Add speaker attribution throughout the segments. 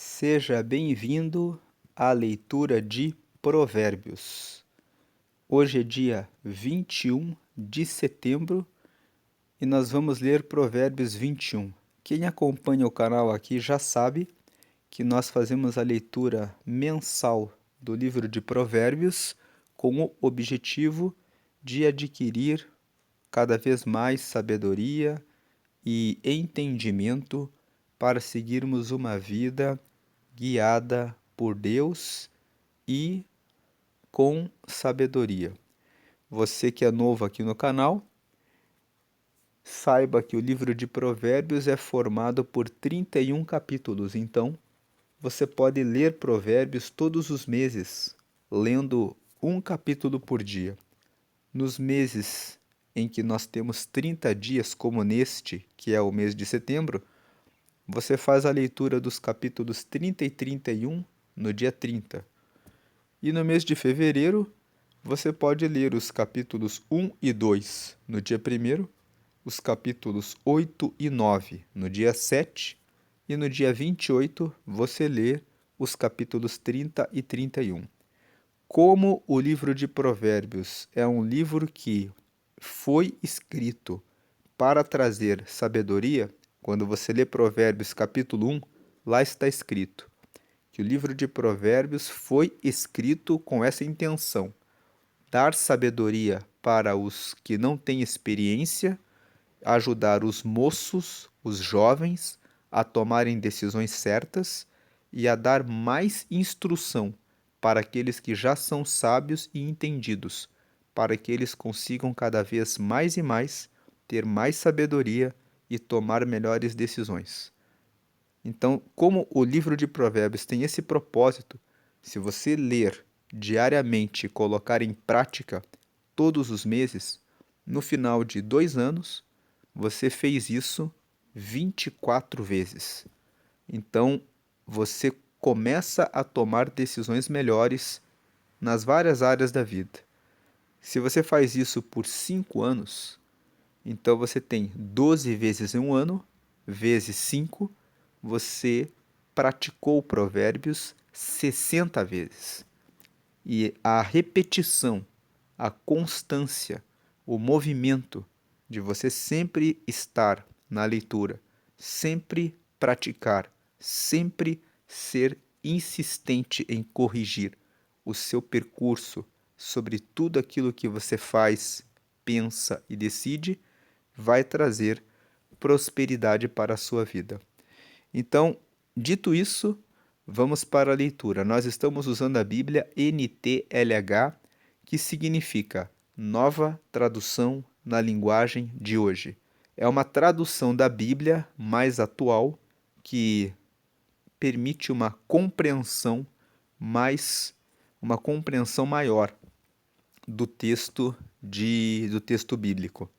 Speaker 1: Seja bem-vindo à leitura de Provérbios. Hoje é dia 21 de setembro e nós vamos ler Provérbios 21. Quem acompanha o canal aqui já sabe que nós fazemos a leitura mensal do livro de Provérbios com o objetivo de adquirir cada vez mais sabedoria e entendimento para seguirmos uma vida guiada por Deus e com sabedoria. Você que é novo aqui no canal, saiba que o livro de Provérbios é formado por 31 capítulos, então você pode ler Provérbios todos os meses, lendo um capítulo por dia. Nos meses em que nós temos 30 dias, como neste, que é o mês de setembro, você faz a leitura dos capítulos 30 e 31 no dia 30. E no mês de fevereiro, você pode ler os capítulos 1 e 2 no dia 1º, os capítulos 8 e 9 no dia 7, e no dia 28 você lê os capítulos 30 e 31. Como o livro de Provérbios é um livro que foi escrito para trazer sabedoria, quando você lê Provérbios capítulo 1, lá está escrito que o livro de Provérbios foi escrito com essa intenção: dar sabedoria para os que não têm experiência, ajudar os moços, os jovens, a tomarem decisões certas e a dar mais instrução para aqueles que já são sábios e entendidos, para que eles consigam cada vez mais e mais ter mais sabedoria e tomar melhores decisões. Então, como o livro de Provérbios tem esse propósito, se você ler diariamente e colocar em prática todos os meses, no final de 2 anos, você fez isso 24 vezes. Então, você começa a tomar decisões melhores nas várias áreas da vida. Se você faz isso por 5 anos, então você tem 12 vezes em um ano, vezes 5, você praticou Provérbios 60 vezes. E a repetição, a constância, o movimento de você sempre estar na leitura, sempre praticar, sempre ser insistente em corrigir o seu percurso sobre tudo aquilo que você faz, pensa e decide, vai trazer prosperidade para a sua vida. Então, dito isso, vamos para a leitura. Nós estamos usando a Bíblia NTLH, que significa Nova Tradução na Linguagem de Hoje. É uma tradução da Bíblia mais atual que permite uma compreensão maior do texto bíblico.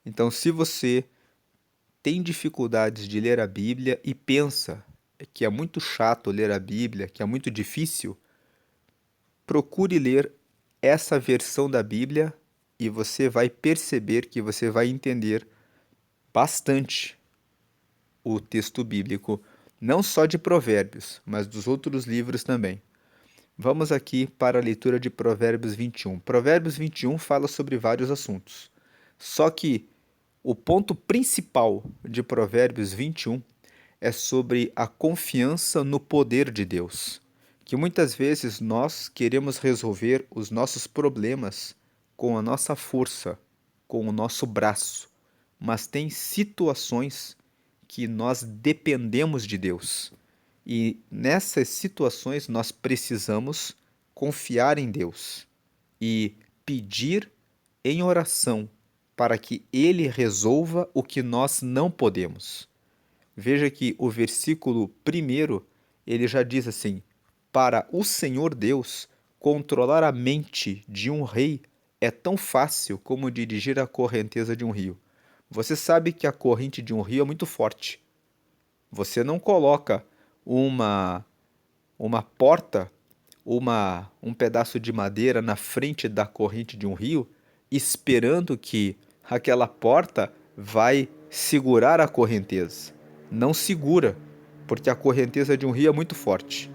Speaker 1: Então, se você tem dificuldades de ler a Bíblia e pensa que é muito chato ler a Bíblia, que é muito difícil, procure ler essa versão da Bíblia e você vai perceber que você vai entender bastante o texto bíblico, não só de Provérbios, mas dos outros livros também. Vamos aqui para a leitura de Provérbios 21. Provérbios 21 fala sobre vários assuntos. Só que o ponto principal de Provérbios 21 é sobre a confiança no poder de Deus. Que muitas vezes nós queremos resolver os nossos problemas com a nossa força, com o nosso braço, mas tem situações que nós dependemos de Deus. E nessas situações nós precisamos confiar em Deus e pedir em oração para que Ele resolva o que nós não podemos. Veja que o versículo 1, ele já diz assim: para o Senhor Deus, controlar a mente de um rei é tão fácil como dirigir a correnteza de um rio. Você sabe que a corrente de um rio é muito forte. Você não coloca uma porta, um pedaço de madeira na frente da corrente de um rio, esperando que aquela porta vai segurar a correnteza. Não segura. porque a correnteza de um rio é muito forte.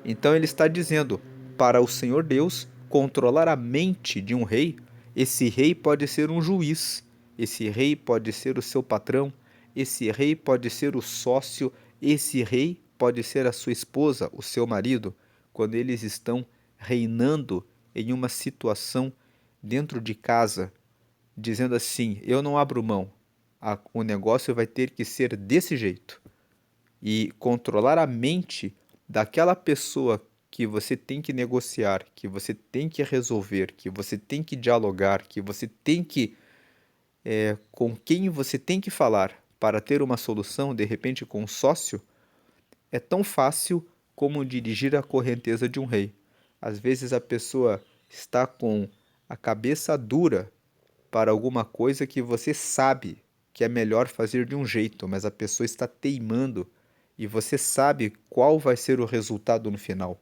Speaker 1: Então ele está dizendo, para o Senhor Deus controlar a mente de um rei, esse rei pode ser um juiz, esse rei pode ser o seu patrão, esse rei pode ser o sócio, esse rei pode ser a sua esposa, o seu marido, quando eles estão reinando em uma situação dentro de casa, dizendo assim: eu não abro mão, o negócio vai ter que ser desse jeito. E controlar a mente daquela pessoa que você tem que negociar, que você tem que resolver, que você tem que dialogar, que você tem que com quem você tem que falar para ter uma solução, de repente com um sócio, é tão fácil como dirigir a correnteza de um rei. Às vezes a pessoa está com a cabeça dura para alguma coisa que você sabe que é melhor fazer de um jeito, mas a pessoa está teimando e você sabe qual vai ser o resultado no final.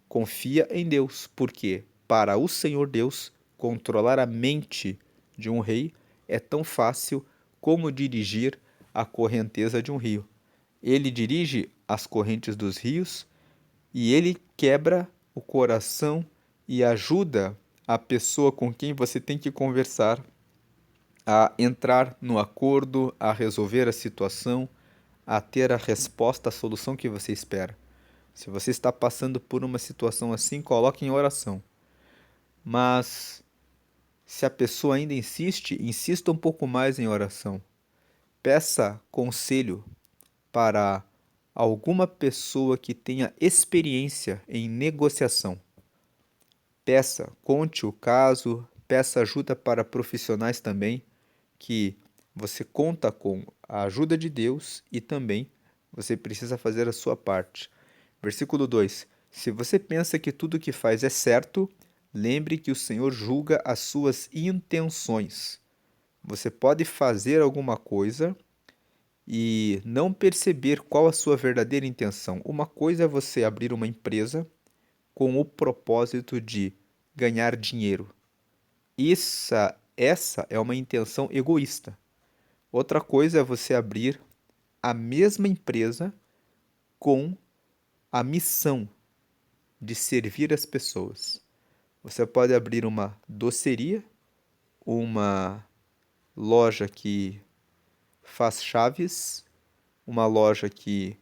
Speaker 1: Confia em Deus, porque para o Senhor Deus, controlar a mente de um rei é tão fácil como dirigir a correnteza de um rio. Ele dirige as correntes dos rios e ele quebra o coração e ajuda a pessoa com quem você tem que conversar a entrar no acordo, a resolver a situação, a ter a resposta, a solução que você espera. Se você está passando por uma situação assim, coloque em oração. Mas se a pessoa ainda insiste, insista um pouco mais em oração. Peça conselho para alguma pessoa que tenha experiência em negociação. Peça, conte o caso, peça ajuda para profissionais também, que você conta com a ajuda de Deus e também você precisa fazer a sua parte. Versículo 2: se você pensa que tudo que faz é certo, lembre que o Senhor julga as suas intenções. Você pode fazer alguma coisa e não perceber qual a sua verdadeira intenção. Uma coisa é você abrir uma empresa com o propósito de ganhar dinheiro. Essa é uma intenção egoísta. Outra coisa é você abrir a mesma empresa com a missão de servir as pessoas. Você pode abrir uma doceria, uma loja que faz chaves, uma loja que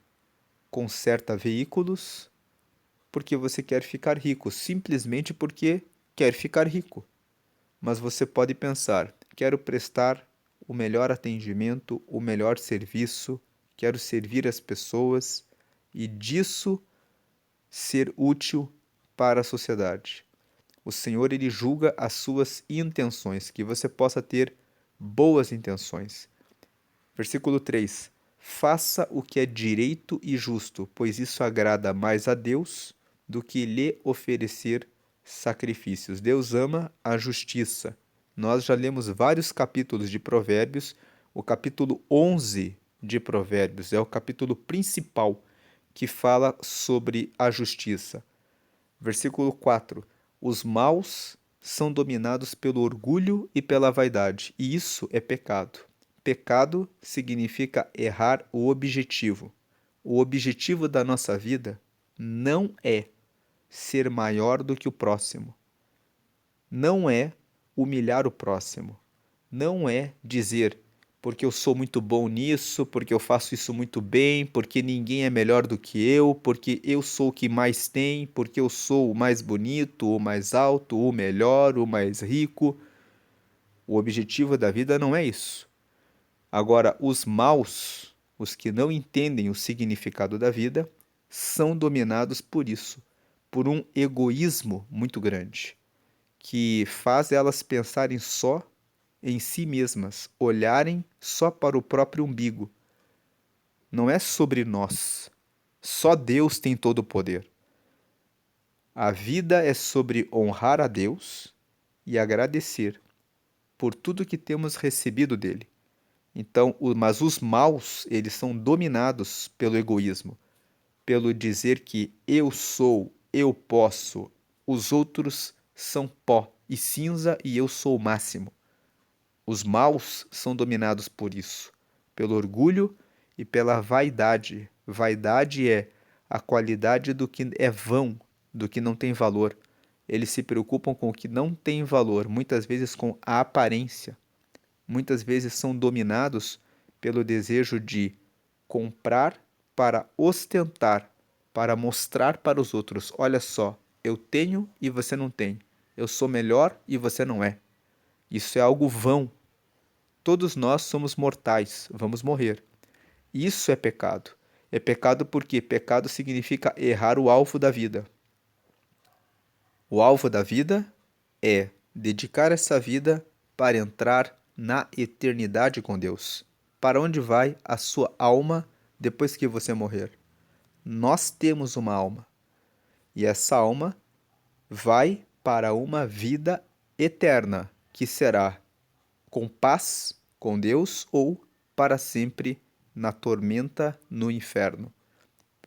Speaker 1: conserta veículos, porque você quer ficar rico, simplesmente porque quer ficar rico. Mas você pode pensar: quero prestar o melhor atendimento, o melhor serviço, quero servir as pessoas e disso ser útil para a sociedade. O Senhor, ele julga as suas intenções, que você possa ter boas intenções. Versículo 3: faça o que é direito e justo, pois isso agrada mais a Deus do que lhe oferecer sacrifícios. Deus ama a justiça. Nós já lemos vários capítulos de Provérbios. O capítulo 11 de Provérbios é o capítulo principal que fala sobre a justiça. Versículo 4: os maus são dominados pelo orgulho e pela vaidade, e isso é pecado. Pecado significa errar o objetivo. O objetivo da nossa vida não é ser maior do que o próximo. Não é humilhar o próximo. Não é dizer porque eu sou muito bom nisso, porque eu faço isso muito bem, porque ninguém é melhor do que eu, porque eu sou o que mais tem, porque eu sou o mais bonito, o mais alto, o melhor, o mais rico. O objetivo da vida não é isso. Agora, os maus, os que não entendem o significado da vida, são dominados por isso, por um egoísmo muito grande, que faz elas pensarem só em si mesmas, olharem só para o próprio umbigo. Não é sobre nós. Só Deus tem todo o poder. A vida é sobre honrar a Deus e agradecer por tudo que temos recebido dele. Então, mas os maus, eles são dominados pelo egoísmo, pelo dizer que eu sou, eu posso, os outros são pó e cinza e eu sou o máximo. Os maus são dominados por isso, pelo orgulho e pela vaidade. Vaidade é a qualidade do que é vão, do que não tem valor. Eles se preocupam com o que não tem valor, muitas vezes com a aparência. Muitas vezes são dominados pelo desejo de comprar para ostentar, para mostrar para os outros: olha só, eu tenho e você não tem. Eu sou melhor e você não é. Isso é algo vão. Todos nós somos mortais, vamos morrer. Isso é pecado. É pecado porque pecado significa errar o alvo da vida. O alvo da vida é dedicar essa vida para entrar na eternidade com Deus. Para onde vai a sua alma depois que você morrer? Nós temos uma alma e essa alma vai para uma vida eterna, que será com paz com Deus ou para sempre na tormenta no inferno.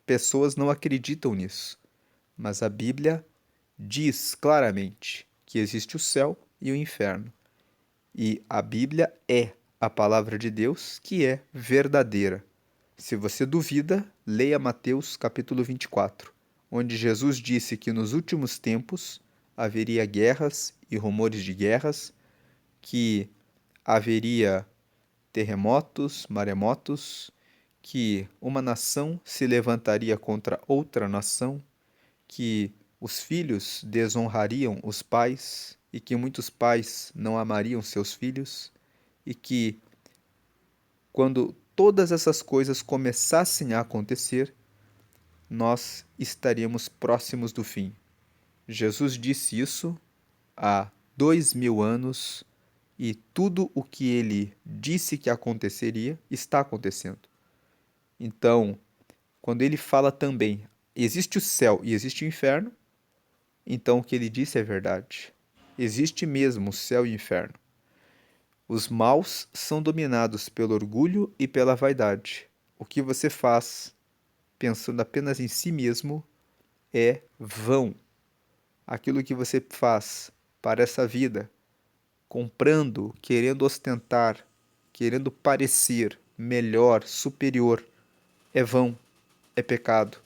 Speaker 1: Pessoas não acreditam nisso, mas a Bíblia diz claramente que existe o céu e o inferno. E a Bíblia é a palavra de Deus que é verdadeira. Se você duvida, leia Mateus capítulo 24, onde Jesus disse que nos últimos tempos haveria guerras e rumores de guerras, que haveria terremotos, maremotos, que uma nação se levantaria contra outra nação, que os filhos desonrariam os pais e que muitos pais não amariam seus filhos e que quando todas essas coisas começassem a acontecer, nós estaríamos próximos do fim. Jesus disse isso há 2000 anos e tudo o que ele disse que aconteceria está acontecendo. Então, quando ele fala também, existe o céu e existe o inferno, então o que ele disse é verdade. Existe mesmo o céu e o inferno. Os maus são dominados pelo orgulho e pela vaidade. O que você faz pensando apenas em si mesmo é vão. Aquilo que você faz para essa vida, comprando, querendo ostentar, querendo parecer melhor, superior, é vão, é pecado.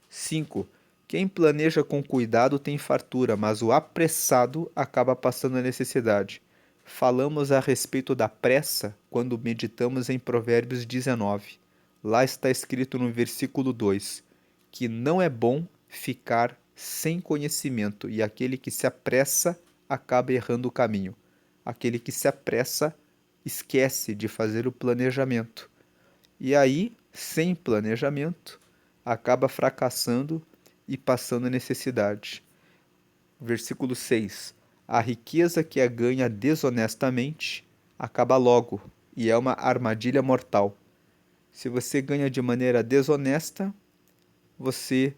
Speaker 1: 5. Quem planeja com cuidado tem fartura, mas o apressado acaba passando a necessidade. Falamos a respeito da pressa quando meditamos em Provérbios 19. Lá está escrito no versículo 2 que não é bom ficar sem conhecimento e aquele que se apressa acaba errando o caminho. Aquele que se apressa esquece de fazer o planejamento. E aí, sem planejamento, acaba fracassando e passando necessidade. Versículo 6. A riqueza que é ganha desonestamente acaba logo e é uma armadilha mortal. Se você ganha de maneira desonesta, você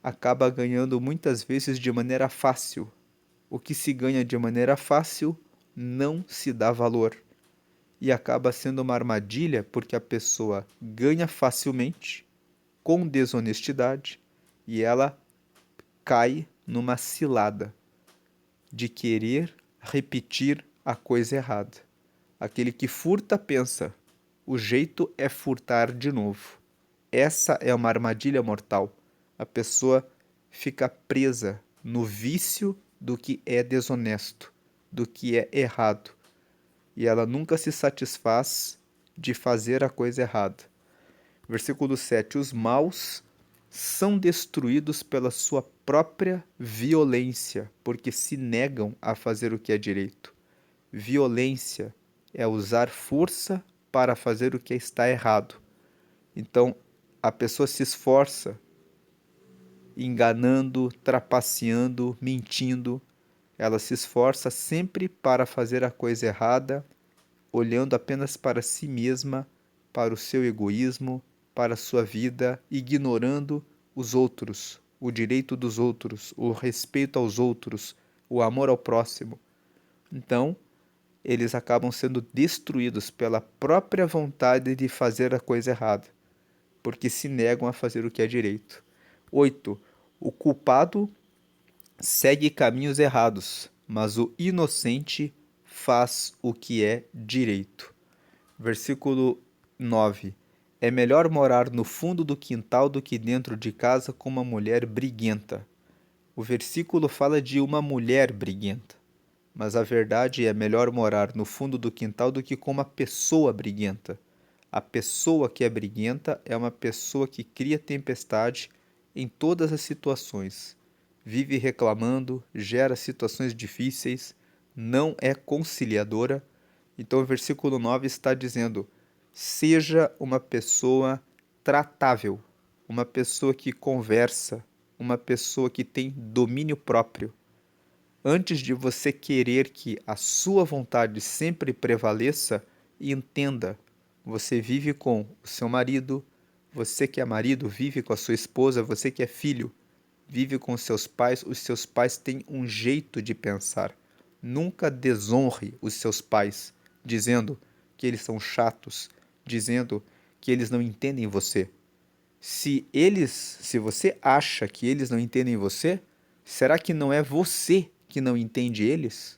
Speaker 1: acaba ganhando muitas vezes de maneira fácil. O que se ganha de maneira fácil não se dá valor e acaba sendo uma armadilha porque a pessoa ganha facilmente, com desonestidade, e ela cai numa cilada de querer repetir a coisa errada. Aquele que furta pensa, o jeito é furtar de novo. Essa é uma armadilha mortal. A pessoa fica presa no vício do que é desonesto, do que é errado, e ela nunca se satisfaz de fazer a coisa errada. Versículo 7. Os maus são destruídos pela sua própria violência, porque se negam a fazer o que é direito. Violência é usar força para fazer o que está errado. Então, a pessoa se esforça enganando, trapaceando, mentindo. Ela se esforça sempre para fazer a coisa errada, olhando apenas para si mesma, para o seu egoísmo, para a sua vida, ignorando os outros, o direito dos outros, o respeito aos outros, o amor ao próximo. Então, eles acabam sendo destruídos pela própria vontade de fazer a coisa errada, porque se negam a fazer o que é direito. 8. O culpado segue caminhos errados, mas o inocente faz o que é direito. Versículo 9. É melhor morar no fundo do quintal do que dentro de casa com uma mulher briguenta. O versículo fala de uma mulher briguenta, mas a verdade é melhor morar no fundo do quintal do que com uma pessoa briguenta. A pessoa que é briguenta é uma pessoa que cria tempestade em todas as situações. Vive reclamando, gera situações difíceis, não é conciliadora. Então o versículo 9 está dizendo: seja uma pessoa tratável, uma pessoa que conversa, uma pessoa que tem domínio próprio. Antes de você querer que a sua vontade sempre prevaleça, entenda, você vive com o seu marido, você que é marido vive com a sua esposa, você que é filho vive com os seus pais têm um jeito de pensar. Nunca desonre os seus pais, dizendo que eles são chatos, dizendo que eles não entendem você. Se você acha que eles não entendem você, será que não é você que não entende eles?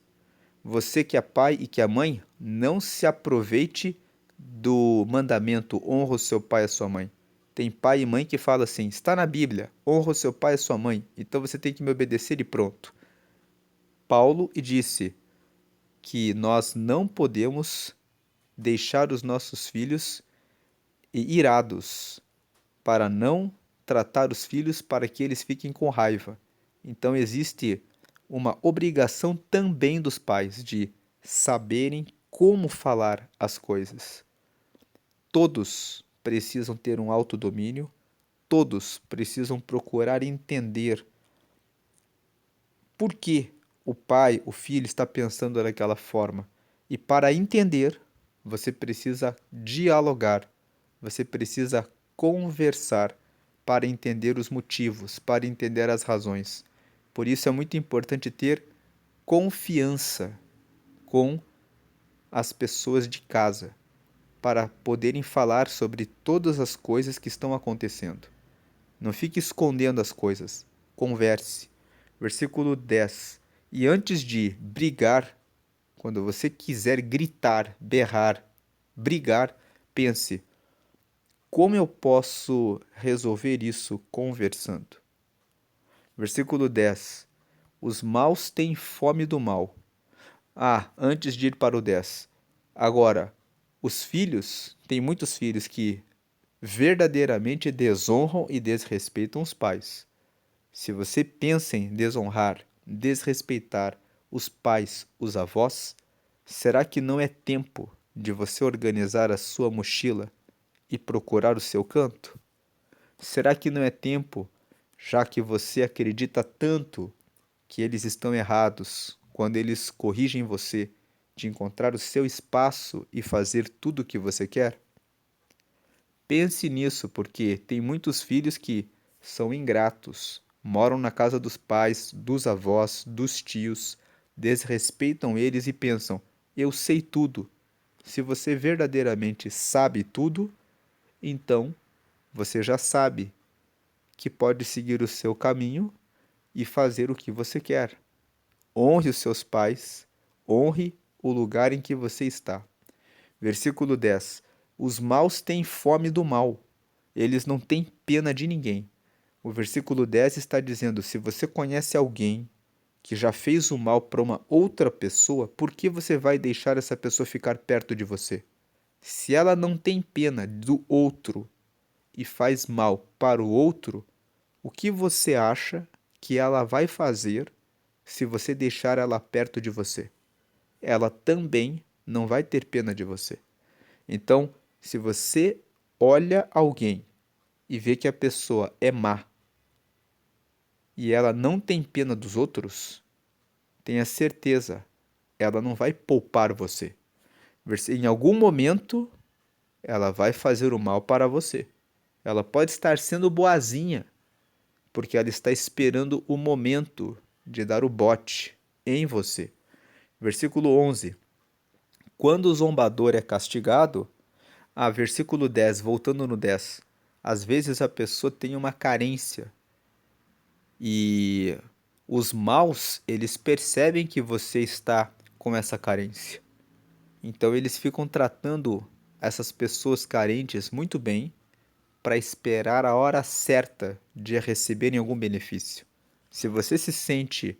Speaker 1: Você que é pai e que é mãe, não se aproveite do mandamento honra o seu pai e a sua mãe. Tem pai e mãe que fala assim, está na Bíblia, honra o seu pai e a sua mãe, então você tem que me obedecer e pronto. Paulo disse que nós não podemos deixar os nossos filhos irados, para não tratar os filhos para que eles fiquem com raiva. Então existe uma obrigação também dos pais de saberem como falar as coisas. Todos precisam ter um autodomínio, todos precisam procurar entender por que o pai, o filho está pensando daquela forma. E para entender, você precisa dialogar, você precisa conversar para entender os motivos, para entender as razões. Por isso é muito importante ter confiança com as pessoas de casa, para poderem falar sobre todas as coisas que estão acontecendo. Não fique escondendo as coisas, converse. Versículo 10. E antes de brigar, quando você quiser gritar, berrar, brigar, pense: como eu posso resolver isso conversando? Versículo 10. Os maus têm fome do mal. Antes de ir para o 10. Agora, os filhos, tem muitos filhos que verdadeiramente desonram e desrespeitam os pais. Se você pensa em desonrar, desrespeitar os pais, os avós, será que não é tempo de você organizar a sua mochila e procurar o seu canto? Será que não é tempo, já que você acredita tanto que eles estão errados quando eles corrigem você, de encontrar o seu espaço e fazer tudo o que você quer? Pense nisso, porque tem muitos filhos que são ingratos, moram na casa dos pais, dos avós, dos tios, desrespeitam eles e pensam: eu sei tudo. Se você verdadeiramente sabe tudo, então você já sabe que pode seguir o seu caminho e fazer o que você quer. Honre os seus pais, honre o lugar em que você está. Versículo 10. Os maus têm fome do mal, eles não têm pena de ninguém. O versículo 10 está dizendo: se você conhece alguém que já fez o mal para uma outra pessoa, por que você vai deixar essa pessoa ficar perto de você? Se ela não tem pena do outro e faz mal para o outro, o que você acha que ela vai fazer se você deixar ela perto de você? Ela também não vai ter pena de você. Então, se você olha alguém e vê que a pessoa é má e ela não tem pena dos outros, tenha certeza, ela não vai poupar você. Em algum momento, ela vai fazer o mal para você. Ela pode estar sendo boazinha, porque ela está esperando o momento de dar o bote em você. Versículo 11. Quando o zombador é castigado, versículo 10, voltando no 10. Às vezes a pessoa tem uma carência e os maus, eles percebem que você está com essa carência. Então eles ficam tratando essas pessoas carentes muito bem para esperar a hora certa de receberem algum benefício. Se você se sente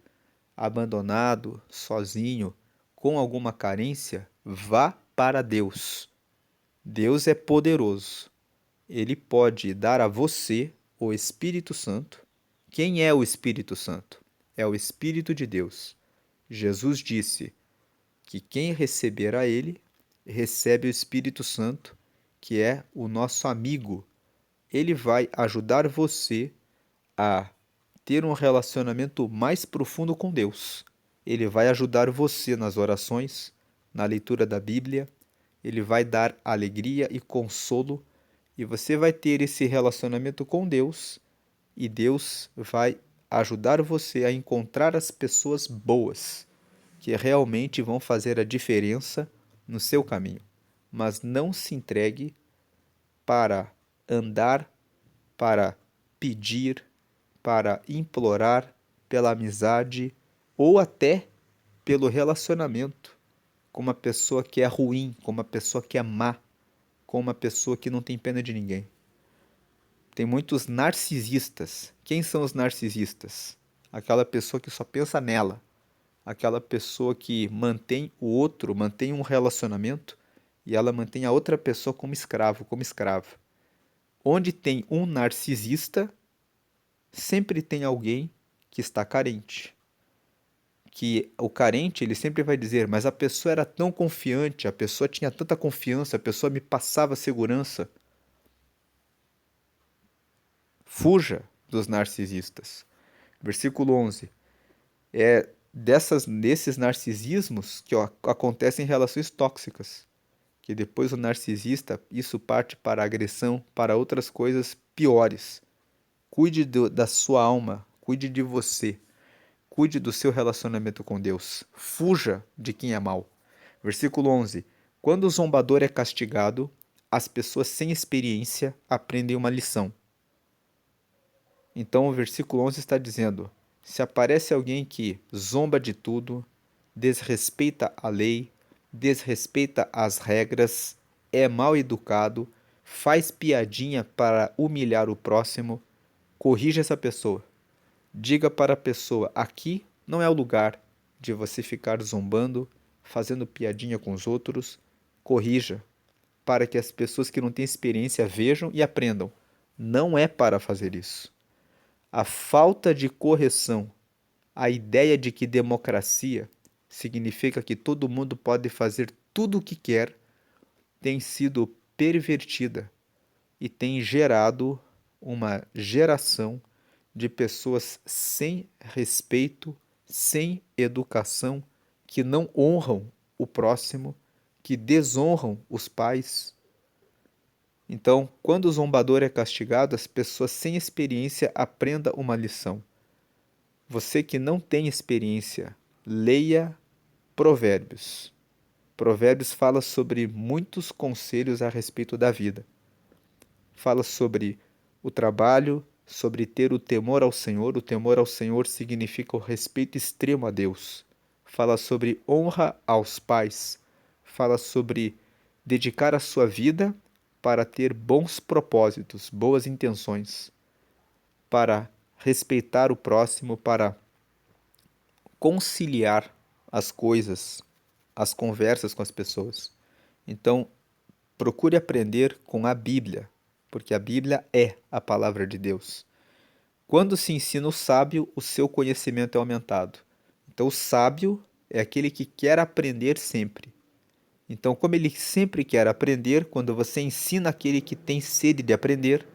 Speaker 1: abandonado, sozinho, com alguma carência, vá para Deus. Deus é poderoso. Ele pode dar a você o Espírito Santo. Quem é o Espírito Santo? É o Espírito de Deus. Jesus disse que quem receber a Ele, recebe o Espírito Santo, que é o nosso amigo. Ele vai ajudar você a ter um relacionamento mais profundo com Deus. Ele vai ajudar você nas orações, na leitura da Bíblia, ele vai dar alegria e consolo, e você vai ter esse relacionamento com Deus, e Deus vai ajudar você a encontrar as pessoas boas, que realmente vão fazer a diferença no seu caminho. Mas não se entregue para andar, para pedir, para implorar pela amizade ou até pelo relacionamento com uma pessoa que é ruim, com uma pessoa que é má, com uma pessoa que não tem pena de ninguém. Tem muitos narcisistas. Quem são os narcisistas? Aquela pessoa que só pensa nela, aquela pessoa que mantém o outro, mantém um relacionamento e ela mantém a outra pessoa como escravo, como escrava. Onde tem um narcisista, sempre tem alguém que está carente. Que o carente, ele sempre vai dizer, mas a pessoa era tão confiante, a pessoa tinha tanta confiança, a pessoa me passava segurança. Fuja dos narcisistas. Versículo 11. É desses narcisismos que acontecem relações tóxicas. Que depois o narcisista, isso parte para agressão, para outras coisas piores. Cuide da sua alma, cuide de você. Cuide do seu relacionamento com Deus. Fuja de quem é mau. Versículo 11. Quando o zombador é castigado, as pessoas sem experiência aprendem uma lição. Então o versículo 11 está dizendo: se aparece alguém que zomba de tudo, desrespeita a lei, desrespeita as regras, é mal educado, faz piadinha para humilhar o próximo, corrija essa pessoa. Diga para a pessoa: aqui não é o lugar de você ficar zombando, fazendo piadinha com os outros. Corrija, para que as pessoas que não têm experiência vejam e aprendam. Não é para fazer isso. A falta de correção, a ideia de que democracia significa que todo mundo pode fazer tudo o que quer, tem sido pervertida e tem gerado uma geração de pessoas sem respeito, sem educação, que não honram o próximo, que desonram os pais. Então, quando o zombador é castigado, as pessoas sem experiência aprendam uma lição. Você que não tem experiência, leia Provérbios. Provérbios fala sobre muitos conselhos a respeito da vida. Fala sobre o trabalho, sobre ter o temor ao Senhor. O temor ao Senhor significa o respeito extremo a Deus. Fala sobre honra aos pais. Fala sobre dedicar a sua vida para ter bons propósitos, boas intenções, para respeitar o próximo, para conciliar as coisas, as conversas com as pessoas. Então, procure aprender com a Bíblia, porque a Bíblia é a palavra de Deus. Quando se ensina o sábio, o seu conhecimento é aumentado. Então, o sábio é aquele que quer aprender sempre. Então, como ele sempre quer aprender, quando você ensina aquele que tem sede de aprender,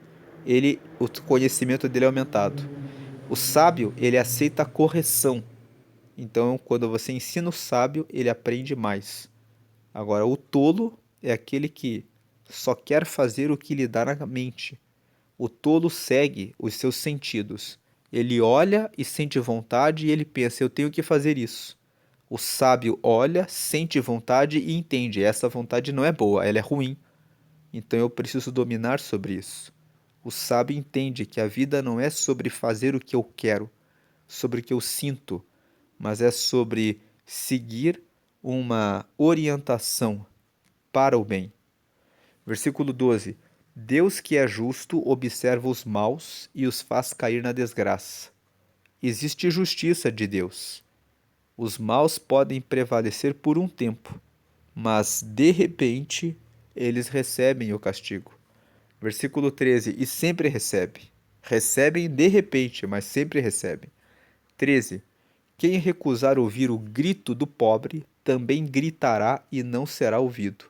Speaker 1: o conhecimento dele é aumentado. O sábio, ele aceita a correção. Então, quando você ensina o sábio, ele aprende mais. Agora, o tolo é aquele que só quer fazer o que lhe dá na mente. O tolo segue os seus sentidos. Ele olha e sente vontade e ele pensa: eu tenho que fazer isso. O sábio olha, sente vontade e entende: essa vontade não é boa, ela é ruim. Então eu preciso dominar sobre isso. O sábio entende que a vida não é sobre fazer o que eu quero, sobre o que eu sinto, mas é sobre seguir uma orientação para o bem. Versículo 12: Deus que é justo observa os maus e os faz cair na desgraça. Existe justiça de Deus. Os maus podem prevalecer por um tempo, mas de repente eles recebem o castigo. Versículo 13: E sempre recebe. Recebem de repente, mas sempre recebem. 13: Quem recusar ouvir o grito do pobre, também gritará e não será ouvido.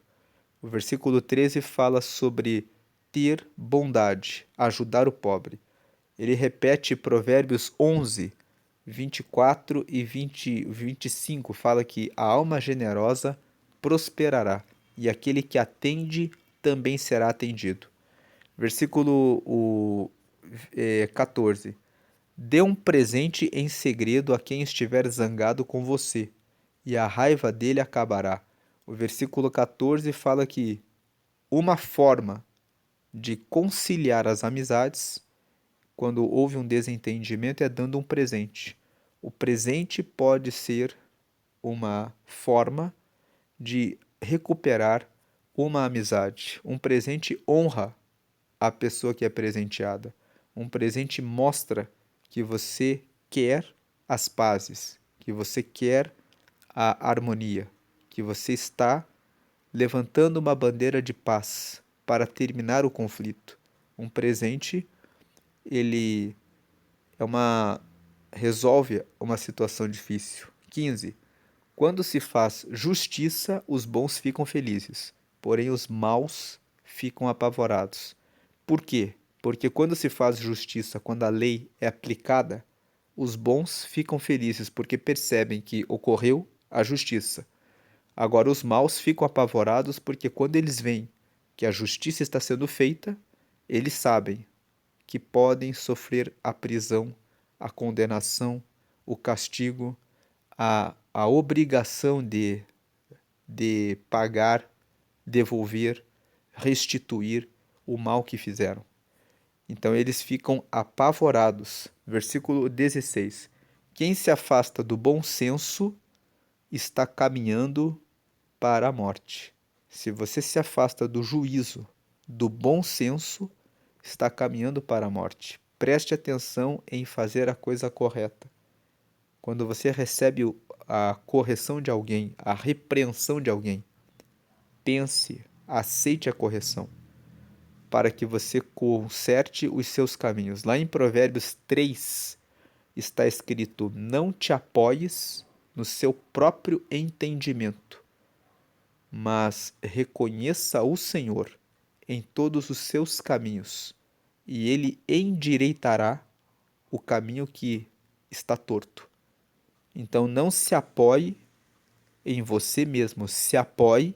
Speaker 1: O versículo 13 fala sobre ter bondade, ajudar o pobre. Ele repete Provérbios 11, 24 e 25, fala que a alma generosa prosperará, e aquele que atende também será atendido. Versículo 14. Dê um presente em segredo a quem estiver zangado com você, e a raiva dele acabará. O versículo 14 fala que uma forma de conciliar as amizades, quando houve um desentendimento, é dando um presente. O presente pode ser uma forma de recuperar uma amizade. Um presente honra a pessoa que é presenteada. Um presente mostra que você quer as pazes, que você quer a harmonia, que você está levantando uma bandeira de paz para terminar o conflito. Um presente, ele é uma resolve uma situação difícil. 15. Quando se faz justiça, os bons ficam felizes, porém os maus ficam apavorados. Por quê? Porque quando se faz justiça, quando a lei é aplicada, os bons ficam felizes porque percebem que ocorreu a justiça. Agora, os maus ficam apavorados porque quando eles veem que a justiça está sendo feita, eles sabem que podem sofrer a prisão, a condenação, o castigo, a obrigação de pagar, devolver, restituir o mal que fizeram. Então eles ficam apavorados. Versículo 16. Quem se afasta do bom senso está caminhando para a morte. Se você se afasta do juízo, do bom senso, está caminhando para a morte. Preste atenção em fazer a coisa correta. Quando você recebe a correção de alguém, a repreensão de alguém, pense, aceite a correção, para que você conserte os seus caminhos. Lá em Provérbios 3 está escrito: Não te apoies no seu próprio entendimento, mas reconheça o Senhor em todos os seus caminhos, e ele endireitará o caminho que está torto. Então não se apoie em você mesmo, se apoie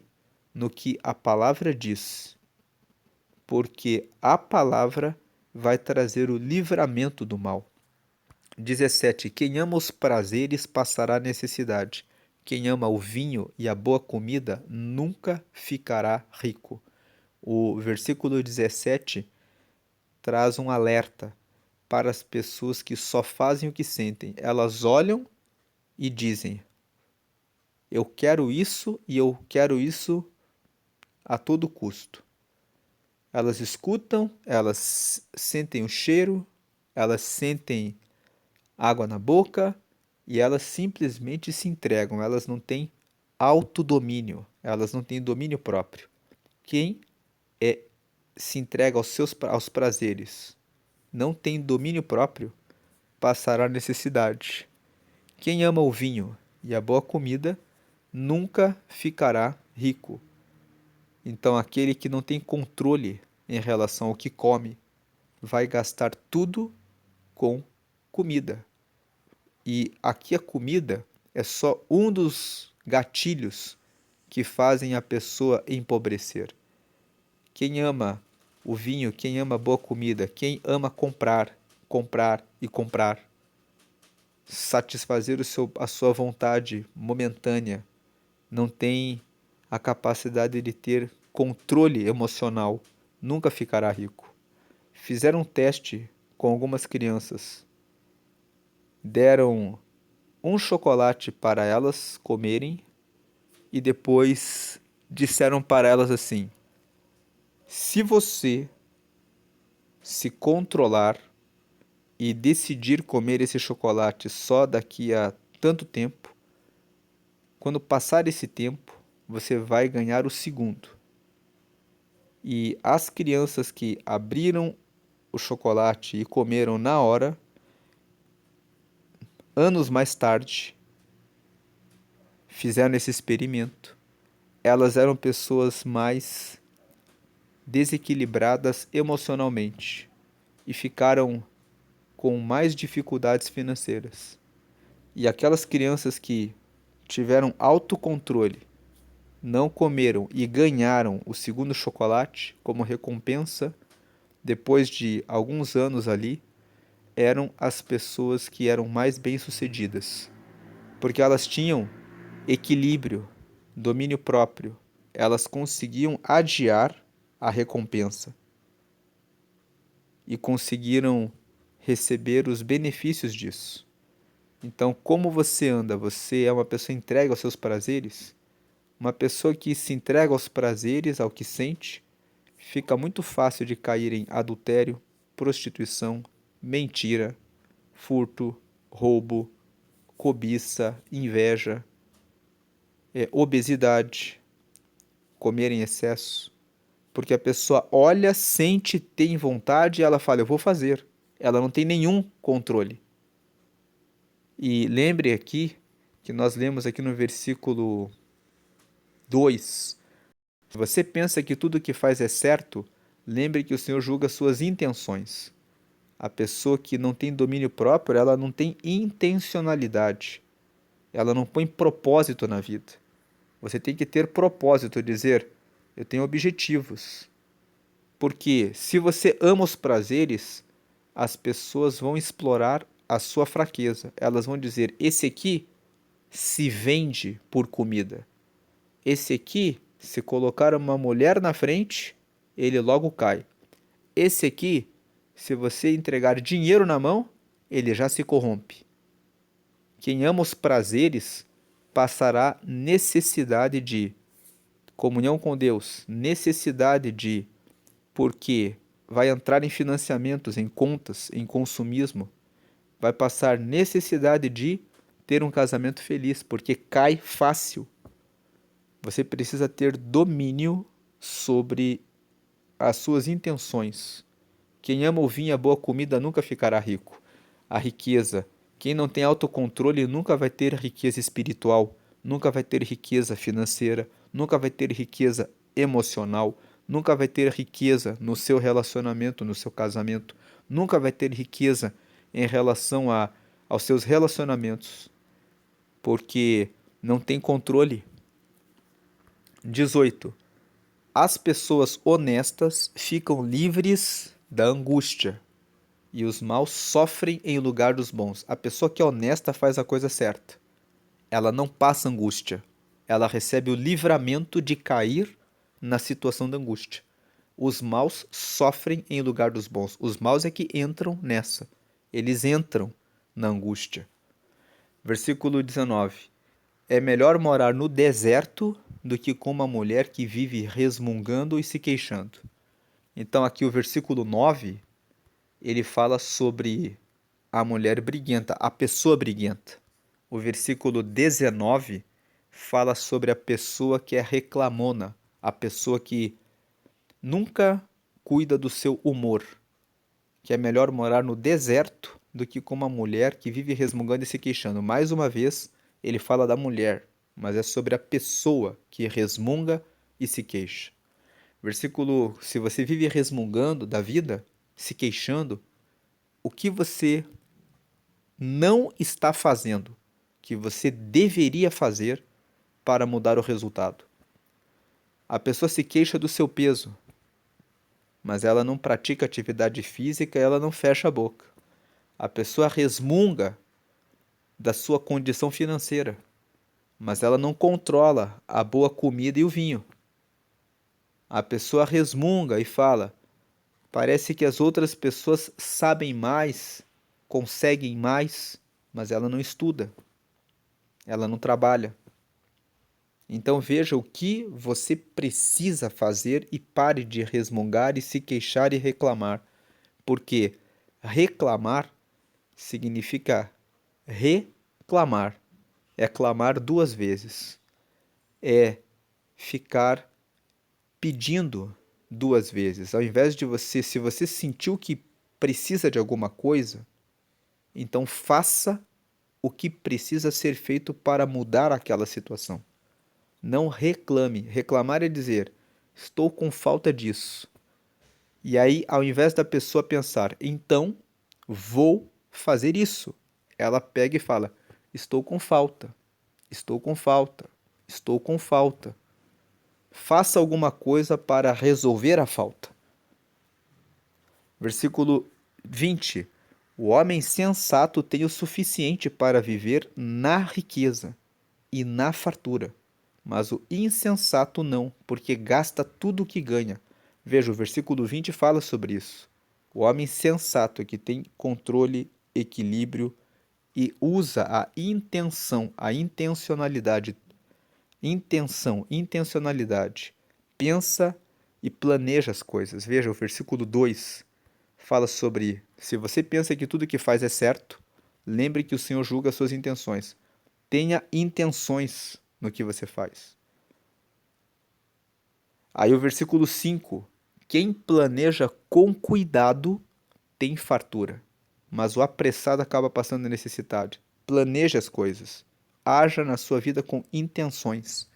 Speaker 1: no que a palavra diz, porque a palavra vai trazer o livramento do mal. 17. Quem ama os prazeres passará necessidade. Quem ama o vinho e a boa comida nunca ficará rico. O versículo 17 traz um alerta para as pessoas que só fazem o que sentem. Elas olham e dizem: eu quero isso e eu quero isso a todo custo. Elas escutam, elas sentem o cheiro, elas sentem água na boca e elas simplesmente se entregam. Elas não têm autodomínio, elas não têm domínio próprio. Quem se entrega aos prazeres, não tem domínio próprio, passará necessidade. Quem ama o vinho e a boa comida nunca ficará rico. Então, aquele que não tem controle em relação ao que come vai gastar tudo com comida. E aqui a comida é só um dos gatilhos que fazem a pessoa empobrecer. Quem ama o vinho, quem ama boa comida, quem ama comprar, comprar e comprar, satisfazer a sua vontade momentânea, não tem a capacidade de ter controle emocional, nunca ficará rico. Fizeram um teste com algumas crianças, deram um chocolate para elas comerem e depois disseram para elas assim: Se você se controlar e decidir comer esse chocolate só daqui a tanto tempo, quando passar esse tempo, você vai ganhar o segundo. E as crianças que abriram o chocolate e comeram na hora, anos mais tarde, fizeram esse experimento. Elas eram pessoas mais desequilibradas emocionalmente e ficaram com mais dificuldades financeiras. E aquelas crianças que tiveram autocontrole, não comeram e ganharam o segundo chocolate como recompensa, depois de alguns anos ali, eram as pessoas que eram mais bem-sucedidas, porque elas tinham equilíbrio, domínio próprio, elas conseguiam adiar a recompensa e conseguiram receber os benefícios disso. Então, como você anda? Você é uma pessoa entregue aos seus prazeres? Uma pessoa que se entrega aos prazeres, ao que sente, fica muito fácil de cair em adultério, prostituição, mentira, furto, roubo, cobiça, inveja, obesidade, comer em excesso. Porque a pessoa olha, sente, tem vontade e ela fala, eu vou fazer. Ela não tem nenhum controle. E lembre aqui que nós lemos aqui no versículo 2. Se você pensa que tudo que faz é certo, lembre que o Senhor julga suas intenções. A pessoa que não tem domínio próprio, ela não tem intencionalidade. Ela não põe propósito na vida. Você tem que ter propósito, dizer, eu tenho objetivos. Porque se você ama os prazeres, as pessoas vão explorar a sua fraqueza. Elas vão dizer, esse aqui se vende por comida. Esse aqui, se colocar uma mulher na frente, ele logo cai. Esse aqui, se você entregar dinheiro na mão, ele já se corrompe. Quem ama os prazeres passará necessidade de comunhão com Deus, necessidade de, porque vai entrar em financiamentos, em contas, em consumismo, vai passar necessidade de ter um casamento feliz, porque cai fácil. Você precisa ter domínio sobre as suas intenções. Quem ama o vinho e a boa comida nunca ficará rico. A riqueza. Quem não tem autocontrole nunca vai ter riqueza espiritual, nunca vai ter riqueza financeira, nunca vai ter riqueza emocional, nunca vai ter riqueza no seu relacionamento, no seu casamento, nunca vai ter riqueza em relação aos seus relacionamentos, porque não tem controle. 18. As pessoas honestas ficam livres da angústia e os maus sofrem em lugar dos bons. A pessoa que é honesta faz a coisa certa. Ela não passa angústia. Ela recebe o livramento de cair na situação da angústia. Os maus sofrem em lugar dos bons. Os maus é que entram nessa. Eles entram na angústia. Versículo 19. É melhor morar no deserto do que com uma mulher que vive resmungando e se queixando. Então aqui o versículo 9, ele fala sobre a mulher briguenta, a pessoa briguenta. O versículo 19 fala sobre a pessoa que é reclamona, a pessoa que nunca cuida do seu humor, que é melhor morar no deserto do que com uma mulher que vive resmungando e se queixando. Mais uma vez, ele fala da mulher, mas é sobre a pessoa que resmunga e se queixa. Versículo, se você vive resmungando da vida, se queixando, o que você não está fazendo, que você deveria fazer para mudar o resultado? A pessoa se queixa do seu peso, mas ela não pratica atividade física, ela não fecha a boca. A pessoa resmunga da sua condição financeira, mas ela não controla a boa comida e o vinho. A pessoa resmunga e fala: parece que as outras pessoas sabem mais, conseguem mais, mas ela não estuda, ela não trabalha. Então veja o que você precisa fazer e pare de resmungar e se queixar e reclamar, porque reclamar significa reclamar, é clamar duas vezes, é ficar pedindo duas vezes. Ao invés de você, se você sentiu que precisa de alguma coisa, então faça o que precisa ser feito para mudar aquela situação. Não reclame. Reclamar é dizer, estou com falta disso. E aí, ao invés da pessoa pensar, então vou fazer isso, ela pega e fala, estou com falta, estou com falta, estou com falta. Faça alguma coisa para resolver a falta. Versículo 20. O homem sensato tem o suficiente para viver na riqueza e na fartura, mas o insensato não, porque gasta tudo o que ganha. Veja, o versículo 20 fala sobre isso. O homem sensato é que tem controle, equilíbrio e usa a intenção, a intencionalidade. Intencionalidade. Pensa e planeja as coisas. Veja, o versículo 2 fala sobre: se você pensa que tudo que faz é certo, lembre que o Senhor julga as suas intenções. Tenha intenções no que você faz. Aí o versículo 5: quem planeja com cuidado tem fartura, mas o apressado acaba passando necessidade. Planeje as coisas. Haja na sua vida com intenções.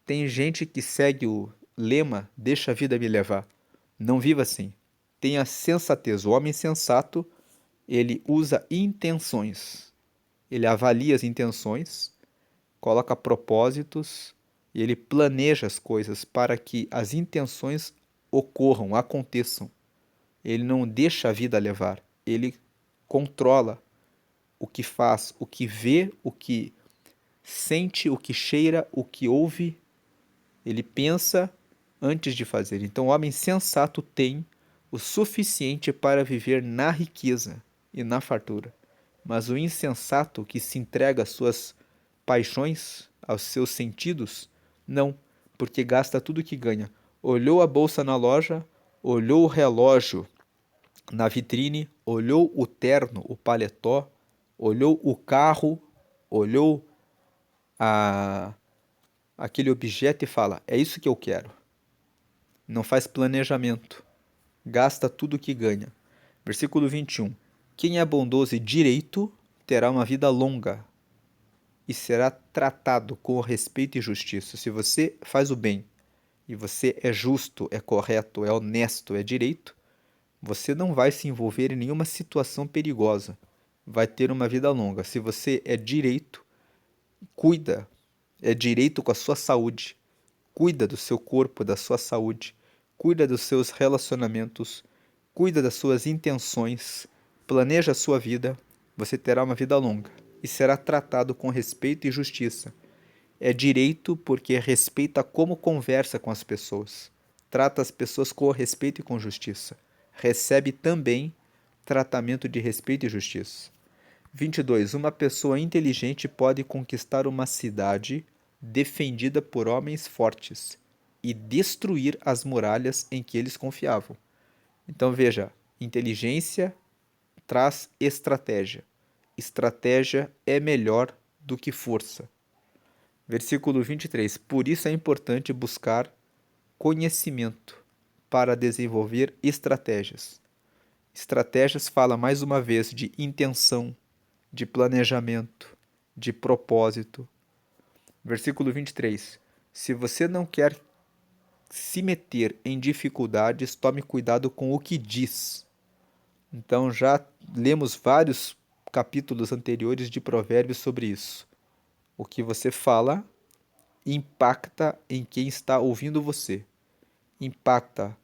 Speaker 1: Tem gente que segue o lema: deixa a vida me levar. Não viva assim. Tenha sensatez. O homem sensato, ele usa intenções. Ele avalia as intenções, coloca propósitos e ele planeja as coisas para que as intenções ocorram, aconteçam. Ele não deixa a vida levar. Ele controla o que faz, o que vê, o que sente, o que cheira, o que ouve. Ele pensa antes de fazer. Então, o homem sensato tem o suficiente para viver na riqueza e na fartura. Mas o insensato que se entrega às suas paixões, aos seus sentidos, não, porque gasta tudo que ganha. Olhou a bolsa na loja, olhou o relógio na vitrine, olhou o terno, o paletó, olhou o carro, olhou a aquele objeto e fala: é isso que eu quero. Não faz planejamento, gasta tudo que ganha. Versículo 21. Quem é bondoso e direito terá uma vida longa e será tratado com respeito e justiça. Se você faz o bem e você é justo, é correto, é honesto, é direito, você não vai se envolver em nenhuma situação perigosa. Vai ter uma vida longa. Se você é direito, cuida, é direito com a sua saúde. Cuida do seu corpo, da sua saúde, cuida dos seus relacionamentos, cuida das suas intenções, planeja a sua vida, você terá uma vida longa e será tratado com respeito e justiça. É direito porque respeita como conversa com as pessoas, trata as pessoas com respeito e com justiça. Recebe também tratamento de respeito e justiça. 22. Uma pessoa inteligente pode conquistar uma cidade defendida por homens fortes e destruir as muralhas em que eles confiavam. Então veja, inteligência traz estratégia. Estratégia é melhor do que força. Versículo 23. Por isso é importante buscar conhecimento para desenvolver estratégias. Estratégias fala mais uma vez de intenção, de planejamento, de propósito. Versículo 23. Se você não quer se meter em dificuldades, tome cuidado com o que diz. Então, já lemos vários capítulos anteriores de Provérbios sobre isso. O que você fala impacta em quem está ouvindo você. Impacta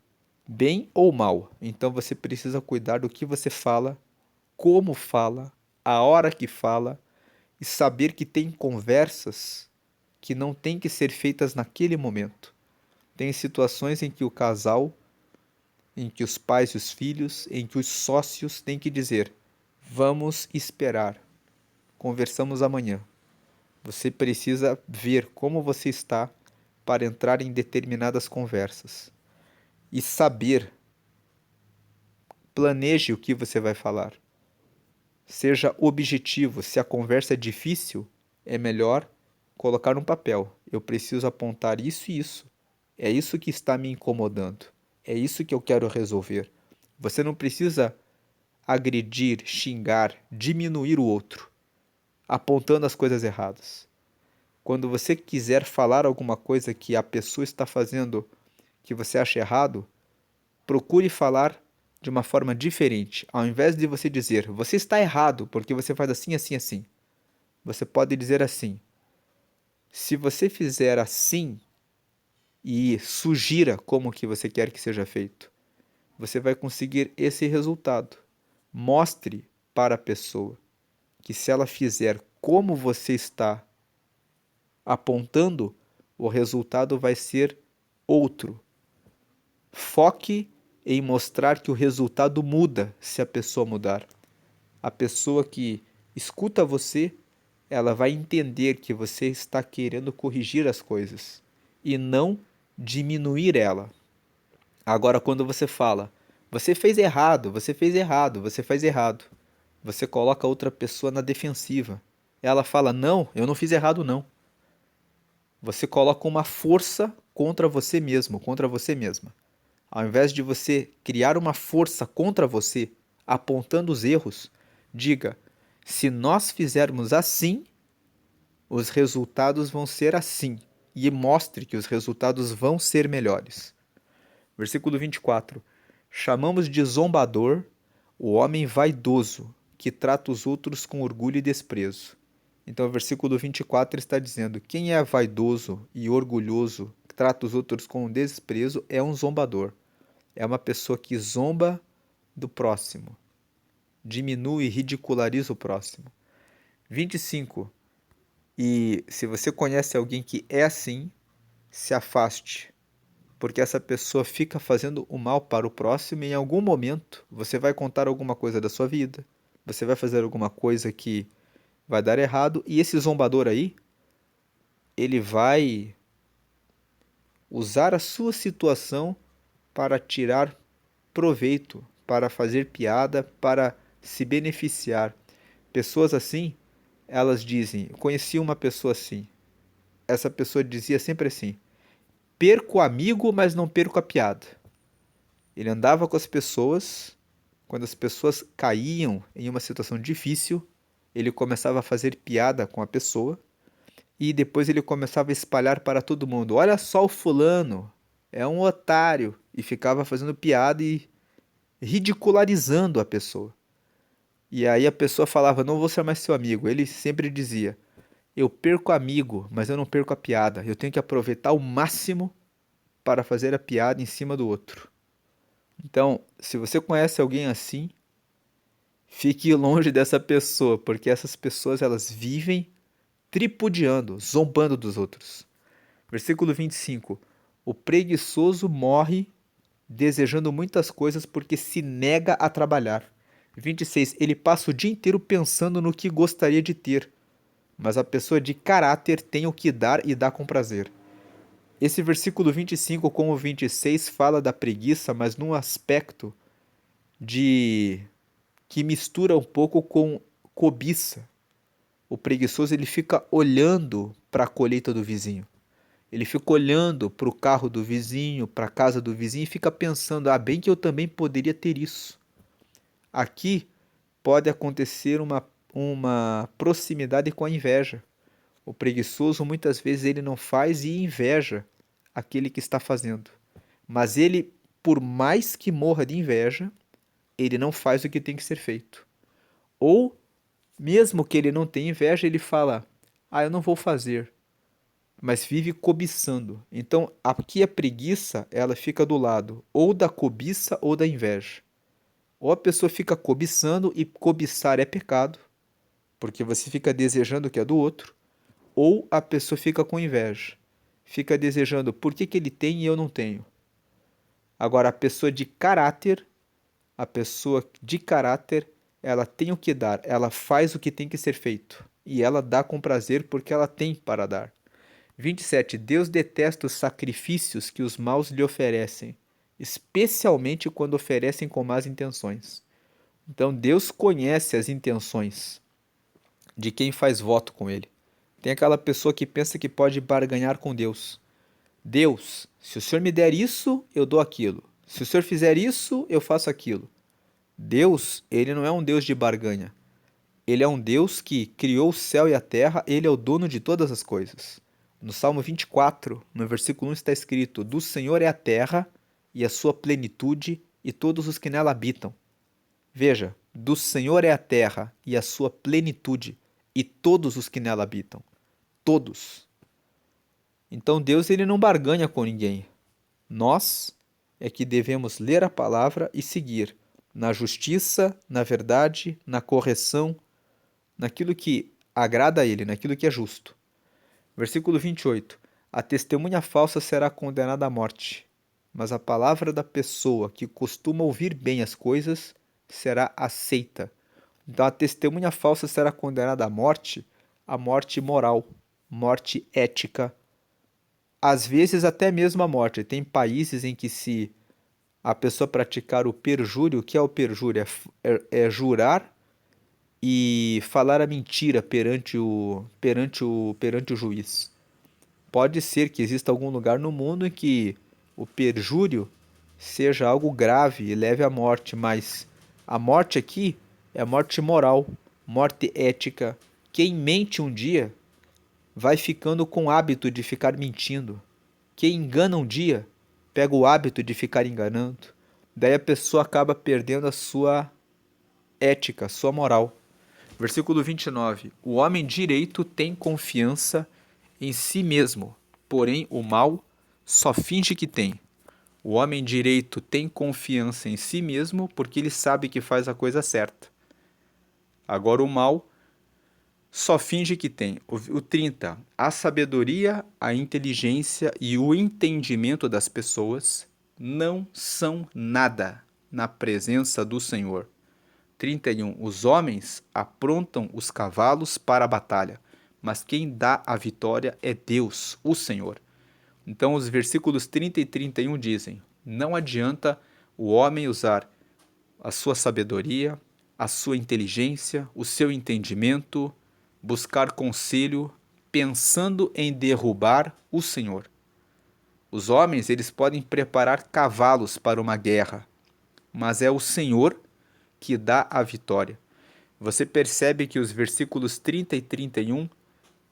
Speaker 1: bem ou mal. Então, você precisa cuidar do que você fala, como fala, a hora que fala e saber que tem conversas que não têm que ser feitas naquele momento. Tem situações em que o casal, em que os pais e os filhos, em que os sócios têm que dizer: vamos esperar, conversamos amanhã. Você precisa ver como você está para entrar em determinadas conversas e saber, planeje o que você vai falar. Seja objetivo. Se a conversa é difícil, é melhor colocar no papel. Eu preciso apontar isso e isso. É isso que está me incomodando. É isso que eu quero resolver. Você não precisa agredir, xingar, diminuir o outro, apontando as coisas erradas. Quando você quiser falar alguma coisa que a pessoa está fazendo que você acha errado, procure falar de uma forma diferente. Ao invés de você dizer, você está errado porque você faz assim, assim, assim. Você pode dizer assim, se você fizer assim e sugira como que você quer que seja feito, você vai conseguir esse resultado. Mostre para a pessoa que se ela fizer como você está apontando, o resultado vai ser outro. Foque em mostrar que o resultado muda se a pessoa mudar. A pessoa que escuta você, ela vai entender que você está querendo corrigir as coisas e não diminuir ela. Agora, quando você fala, você fez errado, você fez errado, você faz errado, você coloca outra pessoa na defensiva. Ela fala, não, eu não fiz errado, não. Você coloca uma força contra você mesmo, contra você mesma. Ao invés de você criar uma força contra você, apontando os erros, diga: se nós fizermos assim, os resultados vão ser assim. E mostre que os resultados vão ser melhores. Versículo 24: chamamos de zombador o homem vaidoso, que trata os outros com orgulho e desprezo. Então, o versículo 24 está dizendo: quem é vaidoso e orgulhoso, que trata os outros com desprezo, é um zombador. É uma pessoa que zomba do próximo, diminui e ridiculariza o próximo. 25. E se você conhece alguém que é assim, se afaste, porque essa pessoa fica fazendo o mal para o próximo e em algum momento você vai contar alguma coisa da sua vida, você vai fazer alguma coisa que vai dar errado e esse zombador aí, ele vai usar a sua situação para tirar proveito, para fazer piada, para se beneficiar. Pessoas assim, elas dizem, eu conheci uma pessoa assim. Essa pessoa dizia sempre assim: perco o amigo, mas não perco a piada. Ele andava com as pessoas, quando as pessoas caíam em uma situação difícil, ele começava a fazer piada com a pessoa e depois ele começava a espalhar para todo mundo: olha só o fulano, é um otário. E ficava fazendo piada e ridicularizando a pessoa. E aí a pessoa falava: não vou ser mais seu amigo. Ele sempre dizia: eu perco amigo, mas eu não perco a piada. Eu tenho que aproveitar o máximo para fazer a piada em cima do outro. Então, se você conhece alguém assim, fique longe dessa pessoa, porque essas pessoas elas vivem tripudiando, zombando dos outros. Versículo 25: o preguiçoso morre desejando muitas coisas porque se nega a trabalhar. 26. Ele passa o dia inteiro pensando no que gostaria de ter, mas a pessoa de caráter tem o que dar e dá com prazer. Esse versículo 25 como o 26 fala da preguiça, mas num aspecto de que mistura um pouco com cobiça. O preguiçoso ele fica olhando para a colheita do vizinho. Ele fica olhando para o carro do vizinho, para a casa do vizinho e fica pensando: ah, bem que eu também poderia ter isso. Aqui pode acontecer uma proximidade com a inveja. O preguiçoso muitas vezes ele não faz e inveja aquele que está fazendo. Mas ele, por mais que morra de inveja, ele não faz o que tem que ser feito. Ou, mesmo que ele não tenha inveja, ele fala: ah, eu não vou fazer, mas vive cobiçando. Então, aqui a preguiça, ela fica do lado ou da cobiça ou da inveja. Ou a pessoa fica cobiçando e cobiçar é pecado, porque você fica desejando o que é do outro, ou a pessoa fica com inveja. Fica desejando por que ele tem e eu não tenho. Agora, a pessoa de caráter, ela tem o que dar, ela faz o que tem que ser feito, e ela dá com prazer porque ela tem para dar. 27. Deus detesta os sacrifícios que os maus lhe oferecem, especialmente quando oferecem com más intenções. Então Deus conhece as intenções de quem faz voto com ele. Tem aquela pessoa que pensa que pode barganhar com Deus. Deus, se o Senhor me der isso, eu dou aquilo. Se o Senhor fizer isso, eu faço aquilo. Deus, ele não é um Deus de barganha. Ele é um Deus que criou o céu e a terra, ele é o dono de todas as coisas. No Salmo 24, no versículo 1 está escrito: Do Senhor é a terra e a sua plenitude e todos os que nela habitam. Veja, do Senhor é a terra e a sua plenitude e todos os que nela habitam. Todos. Então Deus ele não barganha com ninguém. Nós é que devemos ler a palavra e seguir na justiça, na verdade, na correção, naquilo que agrada a ele, naquilo que é justo. Versículo 28. A testemunha falsa será condenada à morte, mas a palavra da pessoa que costuma ouvir bem as coisas será aceita. Então a testemunha falsa será condenada à morte moral, morte ética, às vezes até mesmo a morte. Tem países em que se a pessoa praticar o perjúrio, o que é o perjúrio? É jurar e falar a mentira perante o juiz. Pode ser que exista algum lugar no mundo em que o perjúrio seja algo grave e leve à morte, mas a morte aqui é a morte moral, morte ética. Quem mente um dia vai ficando com o hábito de ficar mentindo. Quem engana um dia pega o hábito de ficar enganando. Daí a pessoa acaba perdendo a sua ética, a sua moral. Versículo 29. O homem direito tem confiança em si mesmo, porém o mal só finge que tem. O homem direito tem confiança em si mesmo porque ele sabe que faz a coisa certa. Agora o mal só finge que tem. O 30. A sabedoria, a inteligência e o entendimento das pessoas não são nada na presença do Senhor. 31. Os homens aprontam os cavalos para a batalha, mas quem dá a vitória é Deus, o Senhor. Então os versículos 30 e 31 dizem: Não adianta o homem usar a sua sabedoria, a sua inteligência, o seu entendimento, buscar conselho, pensando em derrubar o Senhor. Os homens, eles podem preparar cavalos para uma guerra, mas é o Senhor que dá a vitória. Você percebe que os versículos 30 e 31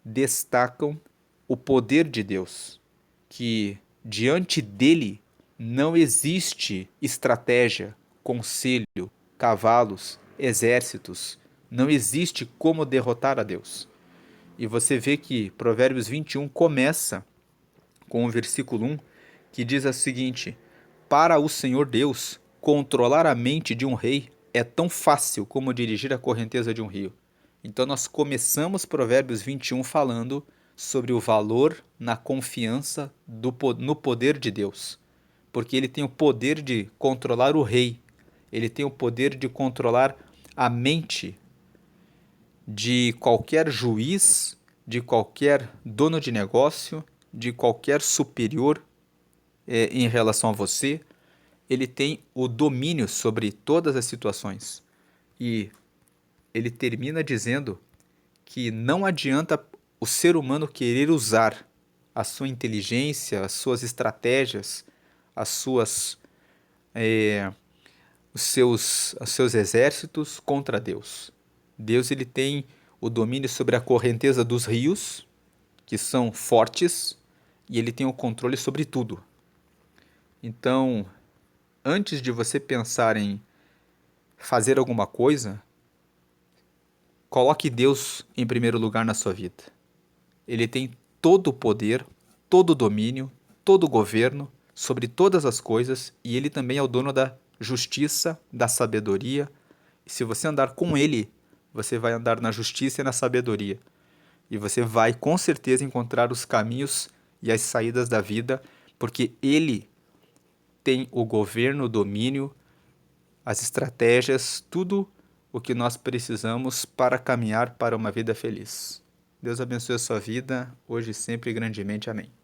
Speaker 1: destacam o poder de Deus, que diante dele não existe estratégia, conselho, cavalos, exércitos, não existe como derrotar a Deus. E você vê que Provérbios 21 começa com o versículo 1, que diz o seguinte: Para o Senhor Deus, controlar a mente de um rei é tão fácil como dirigir a correnteza de um rio. Então nós começamos Provérbios 21 falando sobre o valor na confiança no poder de Deus. Porque ele tem o poder de controlar o rei, ele tem o poder de controlar a mente de qualquer juiz, de qualquer dono de negócio, de qualquer superior em relação a você. Ele tem o domínio sobre todas as situações. E ele termina dizendo que não adianta o ser humano querer usar a sua inteligência, as suas estratégias, as suas, os seus exércitos contra Deus. Deus ele tem o domínio sobre a correnteza dos rios, que são fortes, e ele tem o controle sobre tudo. Então, antes de você pensar em fazer alguma coisa, coloque Deus em primeiro lugar na sua vida. Ele tem todo o poder, todo o domínio, todo o governo sobre todas as coisas, e ele também é o dono da justiça, da sabedoria. E se você andar com ele, você vai andar na justiça e na sabedoria. E você vai com certeza encontrar os caminhos e as saídas da vida, porque ele tem o governo, o domínio, as estratégias, tudo o que nós precisamos para caminhar para uma vida feliz. Deus abençoe a sua vida, hoje e sempre grandemente. Amém.